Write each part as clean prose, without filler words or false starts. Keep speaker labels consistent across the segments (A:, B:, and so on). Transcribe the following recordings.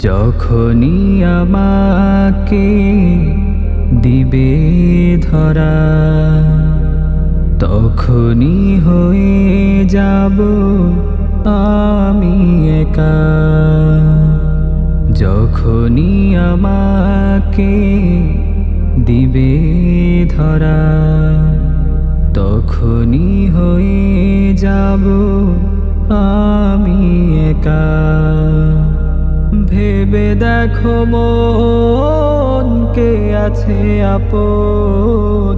A: যখনই আমাকে দিবে ধরা, তখনই হয়ে যাব আমি একা। যখনই আমাকে দিবে ধরা, তখনই হয়ে যাব আমি একা। ভেবে দেখো মন কে আছে আপন,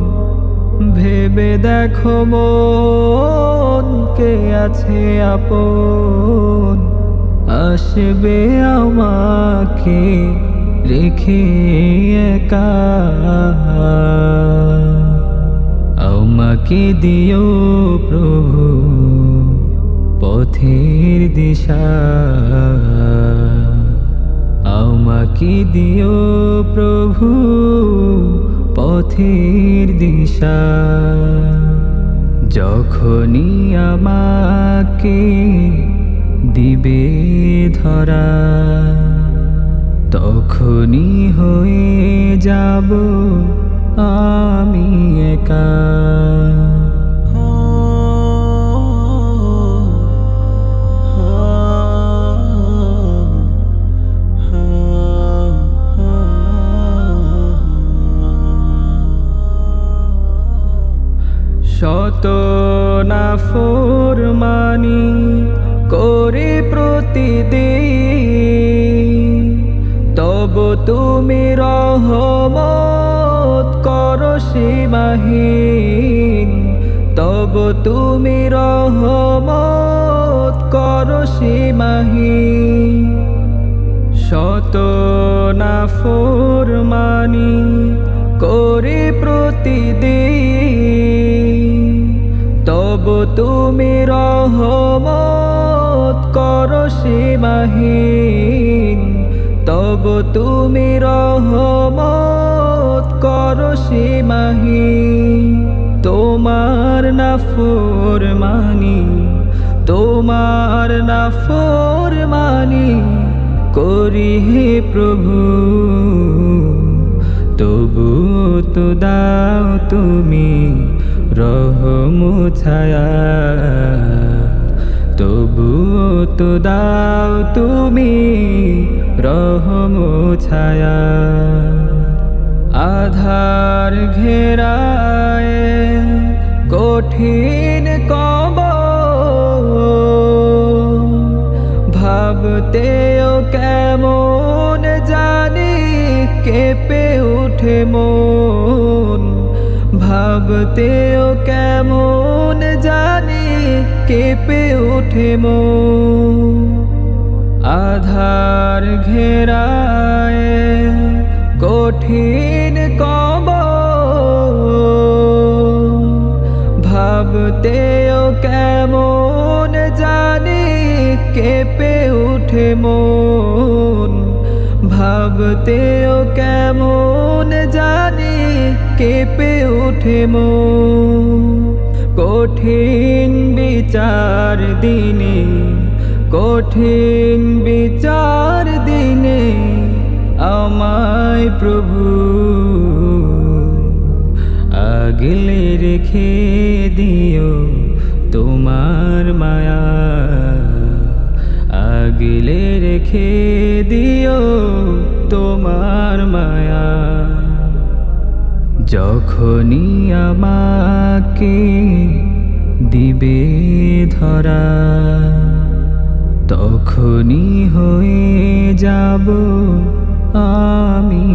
A: ভেবে দেখো মন কে আছে আপন। আসবে আমাকে রেখে একা, আমাকে দিও প্রভু পথের দিশা, আমাকে দিও প্রভু পথের দিশা। যখনই আমাকে দিবে ধরা, তখনই হয়ে যাব আমি একা। শত নাফরমানি করে প্রতিদিন, তবু তুমি রহমত করো সীমাহীন, তবু তুমি রহমত করো সীমাহীন। শত নাফরমানি করে প্রতিদিন, তবু তুমি রহমত করো সীমাহীন, তবু তুমি রহমত করো সীমাহীন। তোমার নাফরমানি, তোমার নাফরমানি করি হে প্রভু, তবু তো দাও তুমি রহম ছায়া, তবু তো দাও তুমি রহম ছায়া। আধার ঘেরায় কঠিন কবর, ভাবতেও কেমন জানি কেঁপে উঠে মন, ভাবতেও কেমন জানি কেঁপে উঠে মন। আধার ঘেরায় কঠিন কবর, ভাবতেও কেমন জানি কেঁপে উঠে মন, ভাবতেও কেমন জানি কেঁপে উঠে মন। কঠিন বিচার দিনে, কঠিন বিচার দিনে আমায় প্রভু আগলে রেখে দিও তোমার মায়া, আগলে রেখে দিও তোমার মায়া। যখনই আমাকে দিবে ধরা, তখনই হয়ে যাব আমি